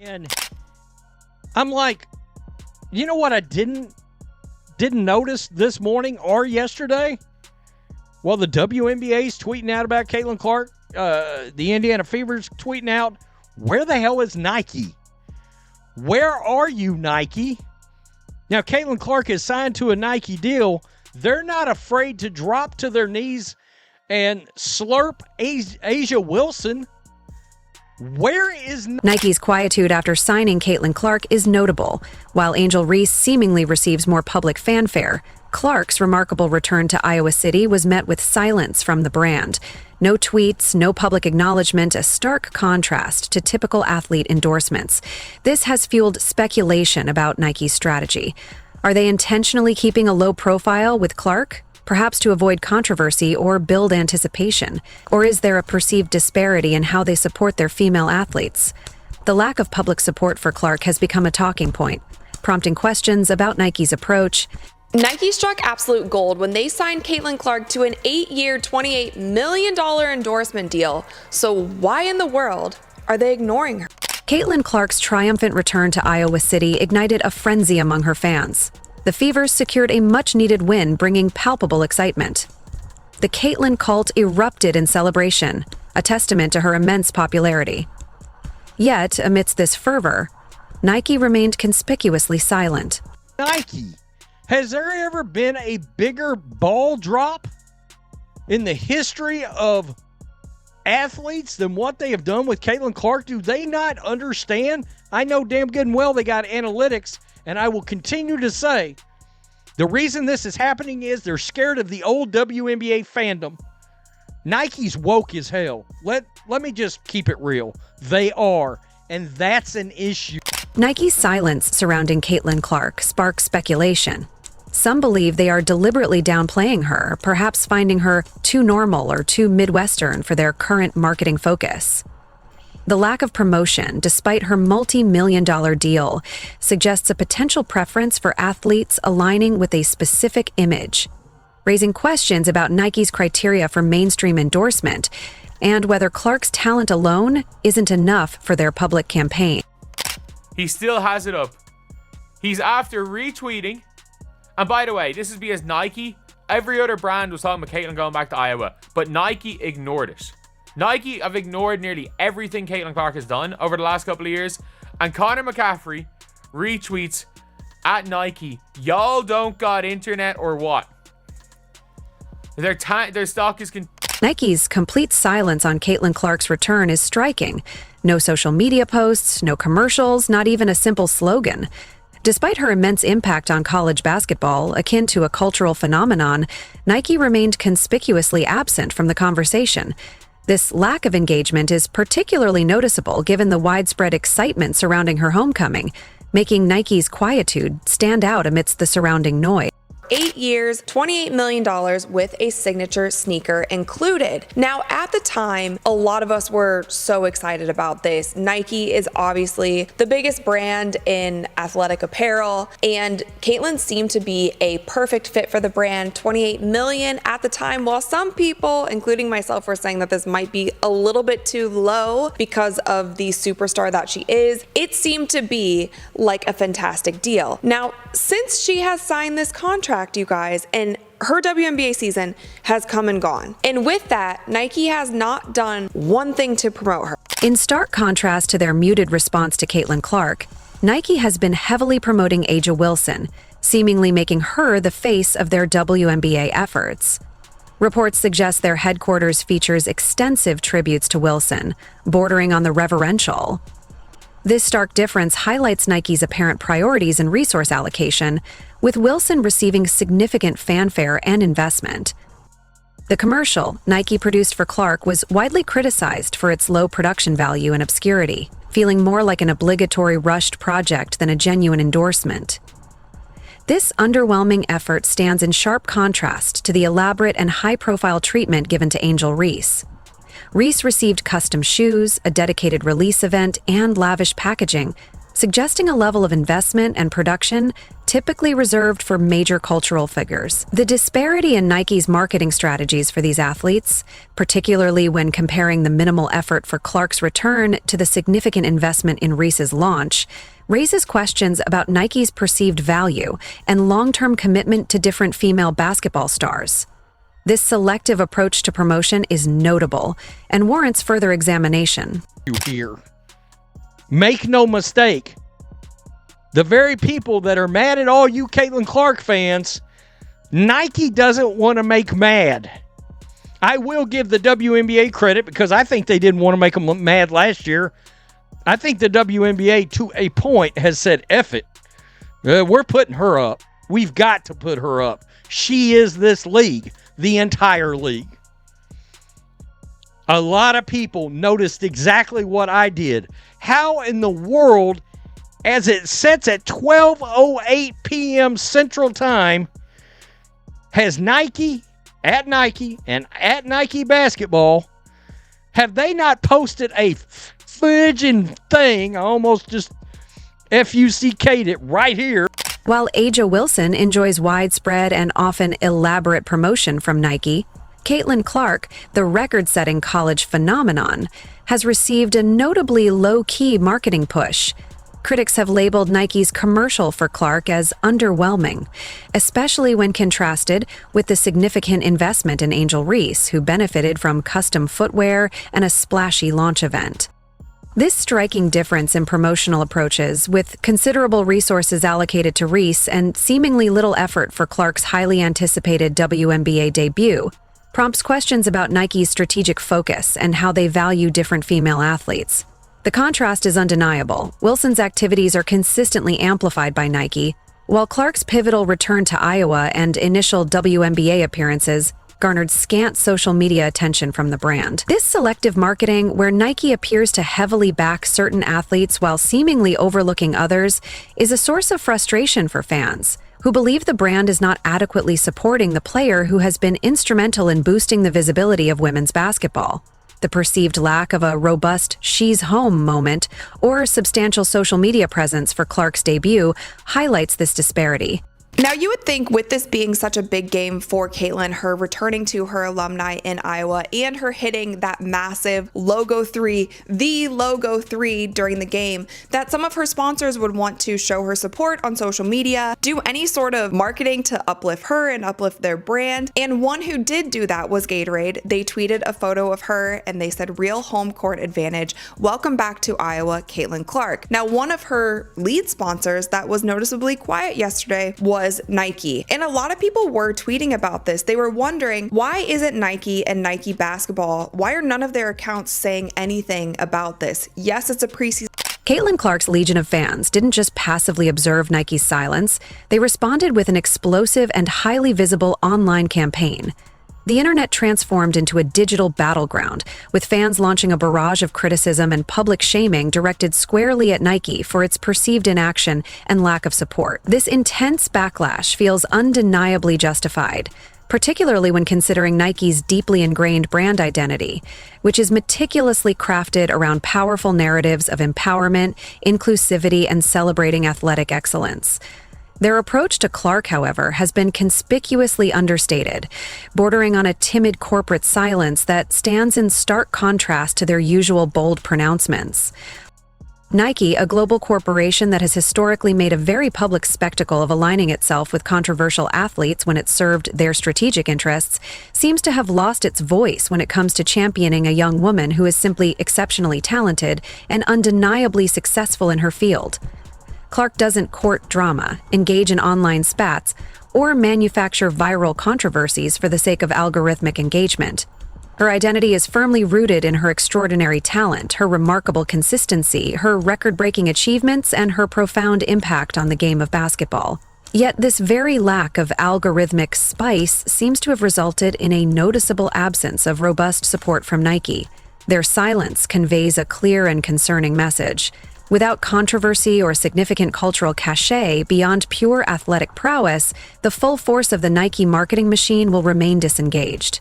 And I'm like, you know what I didn't notice this morning or yesterday? Well, the WNBA's tweeting out about Caitlin Clark. The Indiana Fever's tweeting out, where the hell is Nike? Where are you, Nike? Now, Caitlin Clark is signed to a Nike deal. They're not afraid to drop to their knees and slurp Asia Wilson. Where is Nike's quietude after signing Caitlin Clark is notable. While Angel Reese seemingly receives more public fanfare, Clark's remarkable return to Iowa City was met with silence from the brand. No tweets, no public acknowledgement, a stark contrast to typical athlete endorsements. This has fueled speculation about Nike's strategy. Are they intentionally keeping a low profile with Clark? Perhaps to avoid controversy or build anticipation? Or is there a perceived disparity in how they support their female athletes? The lack of public support for Clark has become a talking point, prompting questions about Nike's approach. Nike struck absolute gold when they signed Caitlin Clark to an 8-year, $28 million endorsement deal. So why in the world are they ignoring her? Caitlin Clark's triumphant return to Iowa City ignited a frenzy among her fans. The Fevers secured a much-needed win, bringing palpable excitement. The Caitlin cult erupted in celebration, a testament to her immense popularity. Yet, amidst this fervor, Nike remained conspicuously silent. Nike? Has there ever been a bigger ball drop in the history of athletes than what they have done with Caitlin Clark? Do they not understand? I know damn good and well they got analytics, and I will continue to say the reason this is happening is they're scared of the old WNBA fandom. Nike's woke as hell. Let me just keep it real. They are, and that's an issue. Nike's silence surrounding Caitlin Clark sparks speculation. Some believe they are deliberately downplaying her, perhaps finding her too normal or too Midwestern for their current marketing focus. The lack of promotion, despite her multi-million-dollar deal, suggests a potential preference for athletes aligning with a specific image, raising questions about Nike's criteria for mainstream endorsement and whether Clark's talent alone isn't enough for their public campaign. He still has it up. He's after retweeting. And by the way, this is because Nike, every other brand was talking about Caitlin going back to Iowa, but Nike ignored it. Nike have ignored nearly everything Caitlin Clark has done over the last couple of years. And Connor McCaffrey retweets at Nike, y'all don't got internet or what? Their stock is... Nike's complete silence on Caitlin Clark's return is striking. No social media posts, no commercials, not even a simple slogan. Despite her immense impact on college basketball, akin to a cultural phenomenon, Nike remained conspicuously absent from the conversation. This lack of engagement is particularly noticeable given the widespread excitement surrounding her homecoming, making Nike's quietude stand out amidst the surrounding noise. 8 years, $28 million with a signature sneaker included. Now, at the time, a lot of us were so excited about this. Nike is obviously the biggest brand in athletic apparel, and Caitlin seemed to be a perfect fit for the brand. $28 million at the time, while some people, including myself, were saying that this might be a little bit too low because of the superstar that she is, it seemed to be like a fantastic deal. Now, since she has signed this contract, you guys, and her WNBA season has come and gone. And with that, Nike has not done one thing to promote her. In stark contrast to their muted response to Caitlin Clark, Nike has been heavily promoting Asia Wilson, seemingly making her the face of their WNBA efforts. Reports suggest their headquarters features extensive tributes to Wilson, bordering on the reverential. This stark difference highlights Nike's apparent priorities and resource allocation, with Wilson receiving significant fanfare and investment. The commercial Nike produced for Clark was widely criticized for its low production value and obscurity, feeling more like an obligatory rushed project than a genuine endorsement. This underwhelming effort stands in sharp contrast to the elaborate and high-profile treatment given to Angel Reese. Reese received custom shoes, a dedicated release event, and lavish packaging, suggesting a level of investment and production typically reserved for major cultural figures. The disparity in Nike's marketing strategies for these athletes, particularly when comparing the minimal effort for Clark's return to the significant investment in Reese's launch, raises questions about Nike's perceived value and long-term commitment to different female basketball stars. This selective approach to promotion is notable and warrants further examination. Here. Make no mistake, the very people that are mad at all you Caitlin Clark fans, Nike doesn't want to make mad. I will give the WNBA credit because I think they didn't want to make them mad last year. I think the WNBA, to a point, has said, F it. We're putting her up. We've got to put her up. She is this league, the entire league. A lot of people noticed exactly what I did. How in the world, as it sets at 12:08 p.m. Central Time, has Nike, and at Nike Basketball, have they not posted a fudging thing? I almost just F-U-C-K'd it right here. While Aja Wilson enjoys widespread and often elaborate promotion from Nike, Caitlin Clark, the record-setting college phenomenon, has received a notably low-key marketing push. Critics have labeled Nike's commercial for Clark as underwhelming, especially when contrasted with the significant investment in Angel Reese, who benefited from custom footwear and a splashy launch event. This striking difference in promotional approaches, with considerable resources allocated to Reese and seemingly little effort for Clark's highly anticipated WNBA debut, prompts questions about Nike's strategic focus and how they value different female athletes. The contrast is undeniable. Wilson's activities are consistently amplified by Nike, while Clark's pivotal return to Iowa and initial WNBA appearances garnered scant social media attention from the brand. This selective marketing, where Nike appears to heavily back certain athletes while seemingly overlooking others, is a source of frustration for fans, who believe the brand is not adequately supporting the player who has been instrumental in boosting the visibility of women's basketball. The perceived lack of a robust "she's home" moment or substantial social media presence for Clark's debut highlights this disparity. Now, you would think with this being such a big game for Caitlin, her returning to her alumni in Iowa and her hitting that massive logo 3, the logo 3 during the game, that some of her sponsors would want to show her support on social media, do any sort of marketing to uplift her and uplift their brand. And one who did do that was Gatorade. They tweeted a photo of her and they said, "Real home court advantage. Welcome back to Iowa, Caitlin Clark." Now, one of her lead sponsors that was noticeably quiet yesterday was Nike. And a lot of people were tweeting about this. They were wondering, why isn't Nike and Nike Basketball, why are none of their accounts saying anything about this? Yes, it's a preseason. Caitlin Clark's legion of fans didn't just passively observe Nike's silence, they responded with an explosive and highly visible online campaign. The internet transformed into a digital battleground, with fans launching a barrage of criticism and public shaming directed squarely at Nike for its perceived inaction and lack of support. This intense backlash feels undeniably justified, particularly when considering Nike's deeply ingrained brand identity, which is meticulously crafted around powerful narratives of empowerment, inclusivity, and celebrating athletic excellence. Their approach to Clark, however, has been conspicuously understated, bordering on a timid corporate silence that stands in stark contrast to their usual bold pronouncements. Nike, a global corporation that has historically made a very public spectacle of aligning itself with controversial athletes when it served their strategic interests, seems to have lost its voice when it comes to championing a young woman who is simply exceptionally talented and undeniably successful in her field. Clark doesn't court drama, engage in online spats, or manufacture viral controversies for the sake of algorithmic engagement. Her identity is firmly rooted in her extraordinary talent, her remarkable consistency, her record-breaking achievements, and her profound impact on the game of basketball. Yet this very lack of algorithmic spice seems to have resulted in a noticeable absence of robust support from Nike. Their silence conveys a clear and concerning message. Without controversy or significant cultural cachet beyond pure athletic prowess, the full force of the Nike marketing machine will remain disengaged.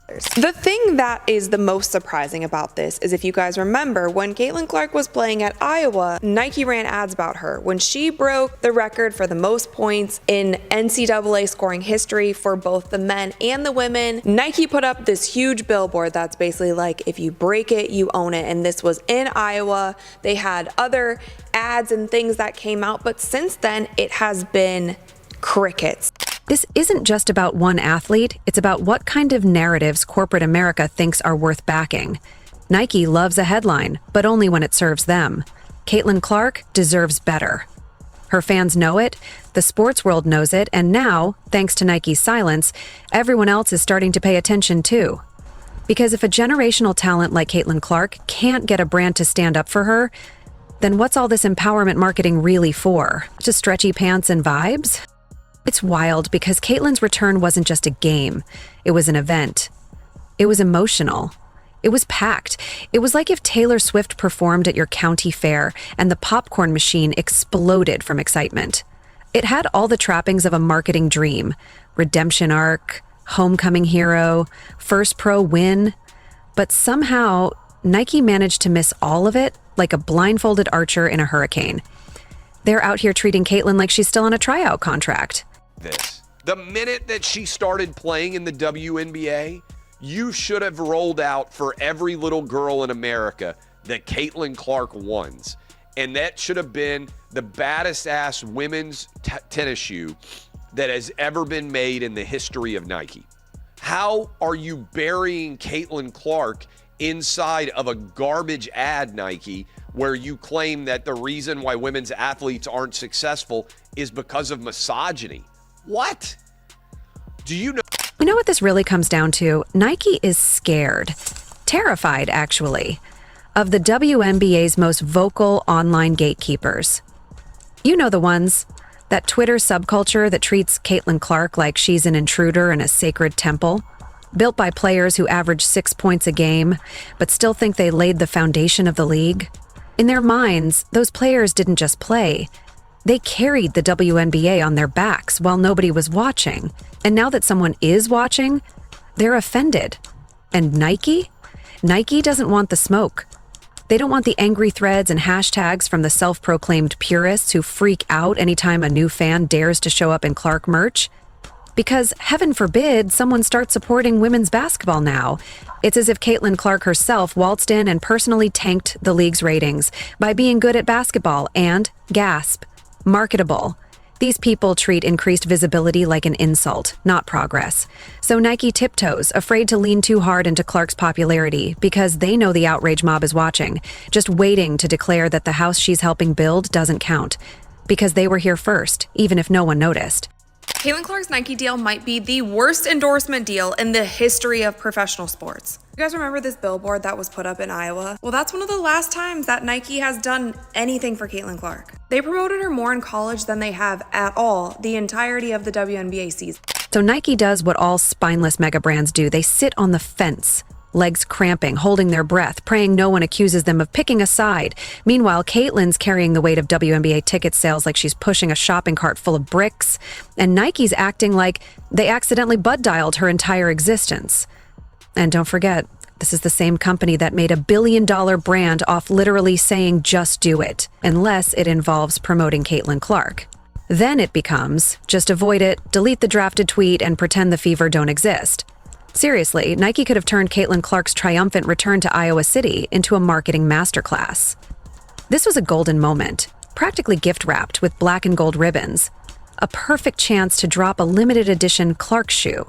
The thing that is the most surprising about this is if you guys remember when Caitlin Clark was playing at Iowa, Nike ran ads about her. When she broke the record for the most points in NCAA scoring history for both the men and the women, Nike put up this huge billboard that's basically like, if you break it, you own it. And this was in Iowa. They had other ads and things that came out, but since then it has been crickets. This isn't just about one athlete, it's about what kind of narratives corporate America thinks are worth backing. Nike loves a headline, but only when it serves them. Caitlin Clark deserves better. Her fans know it, the sports world knows it, and now, thanks to Nike's silence, everyone else is starting to pay attention too. Because if a generational talent like Caitlin Clark can't get a brand to stand up for her, then what's all this empowerment marketing really for? Just stretchy pants and vibes? It's wild because Caitlin's return wasn't just a game. It was an event. It was emotional. It was packed. It was like if Taylor Swift performed at your county fair and the popcorn machine exploded from excitement. It had all the trappings of a marketing dream. Redemption arc, homecoming hero, first pro win. But somehow, Nike managed to miss all of it like a blindfolded archer in a hurricane. They're out here treating Caitlin like she's still on a tryout contract. The minute that she started playing in the WNBA, you should have rolled out for every little girl in America that Caitlin Clark wants. And that should have been the baddest ass women's tennis shoe that has ever been made in the history of Nike. How are you burying Caitlin Clark inside of a garbage ad, Nike, where you claim that the reason why women's athletes aren't successful is because of misogyny? What? Do you know? You know what this really comes down to? Nike is scared, terrified actually, of the WNBA's most vocal online gatekeepers. You know the ones, that Twitter subculture that treats Caitlin Clark like she's an intruder in a sacred temple, built by players who average 6 points a game, but still think they laid the foundation of the league. In their minds, those players didn't just play. They carried the WNBA on their backs while nobody was watching. And now that someone is watching, they're offended. And Nike? Nike doesn't want the smoke. They don't want the angry threads and hashtags from the self-proclaimed purists who freak out anytime a new fan dares to show up in Clark merch. Because heaven forbid someone starts supporting women's basketball now. It's as if Caitlin Clark herself waltzed in and personally tanked the league's ratings by being good at basketball and, gasp, marketable. These people treat increased visibility like an insult, not progress. So Nike tiptoes, afraid to lean too hard into Clark's popularity because they know the outrage mob is watching, just waiting to declare that the house she's helping build doesn't count. Because they were here first, even if no one noticed. Caitlin Clark's Nike deal might be the worst endorsement deal in the history of professional sports. You guys remember this billboard that was put up in Iowa? Well, that's one of the last times that Nike has done anything for Caitlin Clark. They promoted her more in college than they have at all the entirety of the WNBA season. So Nike does what all spineless mega brands do. They sit on the fence, legs cramping, holding their breath, praying no one accuses them of picking a side. Meanwhile, Caitlin's carrying the weight of WNBA ticket sales like she's pushing a shopping cart full of bricks, and Nike's acting like they accidentally bud dialed her entire existence. And don't forget, this is the same company that made $1 billion brand off literally saying just do it, unless it involves promoting Caitlin Clark. Then it becomes just avoid it, delete the drafted tweet, and pretend the fever don't exist. Seriously, Nike could have turned Caitlin Clark's triumphant return to Iowa City into a marketing masterclass. This was a golden moment, practically gift-wrapped with black and gold ribbons. A perfect chance to drop a limited edition Clark shoe.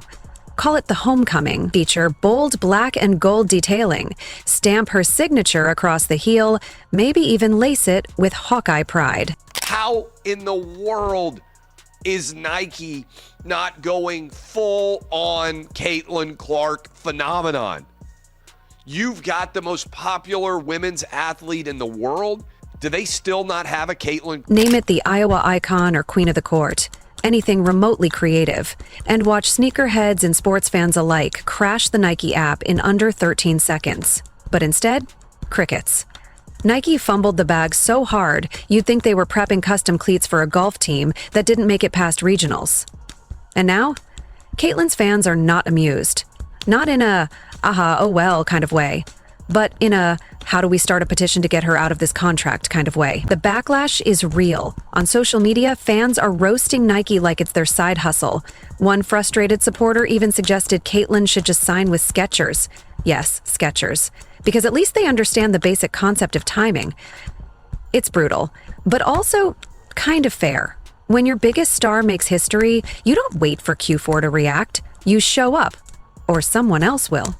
Call it the Homecoming, feature bold black and gold detailing, stamp her signature across the heel, maybe even lace it with Hawkeye pride. How in the world is Nike not going full on Caitlin Clark phenomenon? You've got the most popular women's athlete in the world. Do they still not have a Caitlin? Name it the Iowa icon or queen of the court. Anything remotely creative. And watch sneakerheads and sports fans alike crash the Nike app in under 13 seconds. But instead, crickets. Nike fumbled the bag so hard, you'd think they were prepping custom cleats for a golf team that didn't make it past regionals. And now, Caitlin's fans are not amused. Not in a, aha, oh well kind of way, but in a, how do we start a petition to get her out of this contract kind of way. The backlash is real. On social media, fans are roasting Nike like it's their side hustle. One frustrated supporter even suggested Caitlyn should just sign with Skechers. Yes, Skechers. Because at least they understand the basic concept of timing. It's brutal, but also kind of fair. When your biggest star makes history, you don't wait for Q4 to react. You show up. Or someone else will.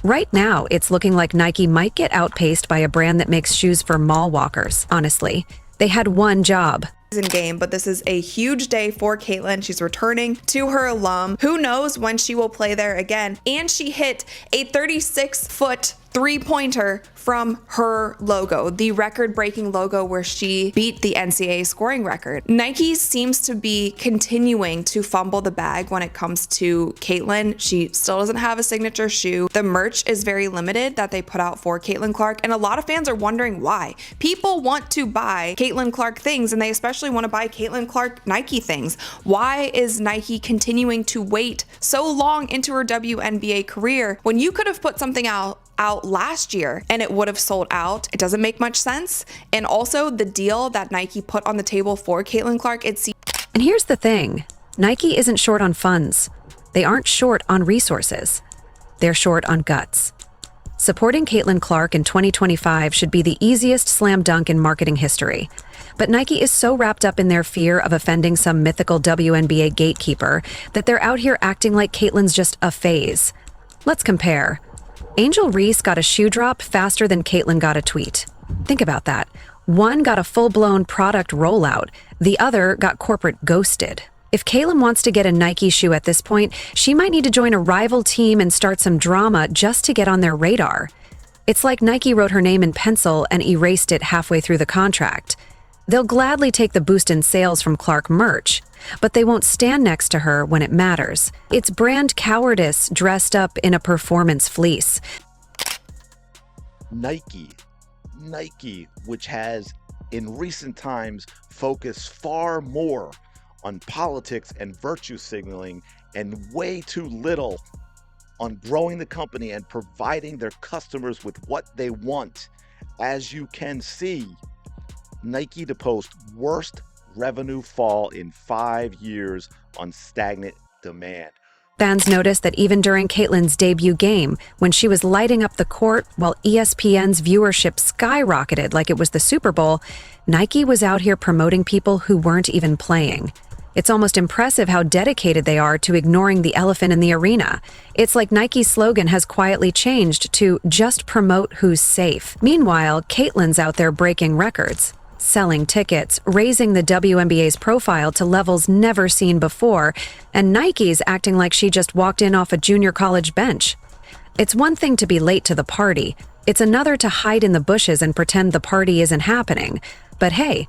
Right now, it's looking like Nike might get outpaced by a brand that makes shoes for mall walkers, honestly. They had one job. Game, but this is a huge day for Caitlyn. She's returning to her alum. Who knows when she will play there again? And she hit a 36-foot three-pointer from her logo, the record-breaking logo where she beat the NCAA scoring record. Nike seems to be continuing to fumble the bag when it comes to Caitlyn. She still doesn't have a signature shoe. The merch is very limited that they put out for Caitlyn Clark, and a lot of fans are wondering why. People want to buy Caitlyn Clark things, and they especially want to buy Caitlyn Clark Nike things. Why is Nike continuing to wait so long into her WNBA career when you could have put something out last year and it would have sold out? It doesn't make much sense. And also the deal that Nike put on the table for Caitlyn Clark, And here's the thing. Nike isn't short on funds. They aren't short on resources. They're short on guts. Supporting Caitlyn Clark in 2025 should be the easiest slam dunk in marketing history. But Nike is so wrapped up in their fear of offending some mythical WNBA gatekeeper that they're out here acting like Caitlyn's just a phase. Let's compare. Angel Reese got a shoe drop faster than Caitlyn got a tweet. Think about that. One got a full-blown product rollout. The other got corporate ghosted. If Caitlyn wants to get a Nike shoe at this point, she might need to join a rival team and start some drama just to get on their radar. It's like Nike wrote her name in pencil and erased it halfway through the contract. They'll gladly take the boost in sales from Clark merch, but they won't stand next to her when it matters. It's brand cowardice dressed up in a performance fleece. Nike, which has in recent times focused far more on politics and virtue signaling and way too little on growing the company and providing their customers with what they want. As you can see, Nike to post worst revenue fall in 5 years on stagnant demand. Fans noticed that even during Caitlyn's debut game, when she was lighting up the court while ESPN's viewership skyrocketed like it was the Super Bowl, Nike was out here promoting people who weren't even playing. It's almost impressive how dedicated they are to ignoring the elephant in the arena. It's like Nike's slogan has quietly changed to just promote who's safe. Meanwhile, Caitlyn's out there breaking records, selling tickets, raising the WNBA's profile to levels never seen before, and Nike's acting like she just walked in off a junior college bench. It's one thing to be late to the party. It's another to hide in the bushes and pretend the party isn't happening. But hey,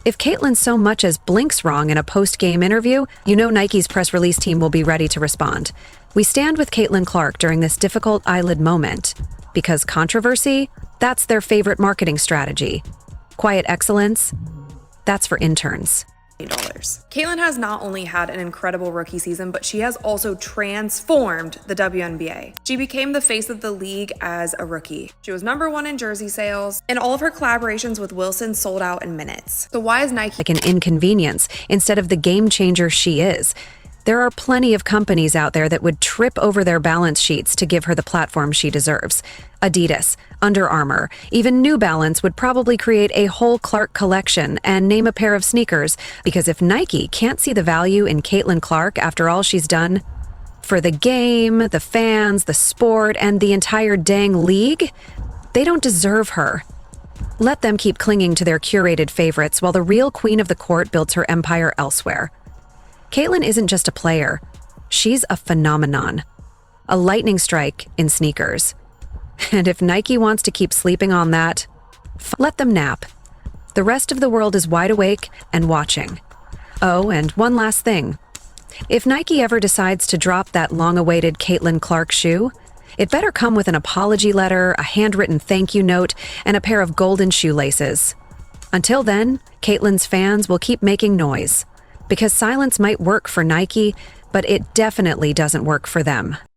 if Caitlyn so much as blinks wrong in a post-game interview, you know Nike's press release team will be ready to respond. We stand with Caitlyn Clark during this difficult eyelid moment. Because controversy, that's their favorite marketing strategy. Quiet excellence, that's for interns. Caitlyn has not only had an incredible rookie season, but she has also transformed the WNBA. She became the face of the league as a rookie. She was #1 in jersey sales, and all of her collaborations with Wilson sold out in minutes. So why is Nike like an inconvenience instead of the game changer she is? There are plenty of companies out there that would trip over their balance sheets to give her the platform she deserves. Adidas, Under Armour, even New Balance would probably create a whole Clark collection and name a pair of sneakers, because if Nike can't see the value in Caitlyn Clark after all she's done for the game, the fans, the sport, and the entire dang league, they don't deserve her. Let them keep clinging to their curated favorites while the real queen of the court builds her empire elsewhere. Caitlyn isn't just a player. She's a phenomenon. A lightning strike in sneakers. And if Nike wants to keep sleeping on that, let them nap. The rest of the world is wide awake and watching. Oh, and one last thing. If Nike ever decides to drop that long-awaited Caitlyn Clark shoe, it better come with an apology letter, a handwritten thank you note, and a pair of golden shoelaces. Until then, Caitlyn's fans will keep making noise. Because silence might work for Nike, but it definitely doesn't work for them.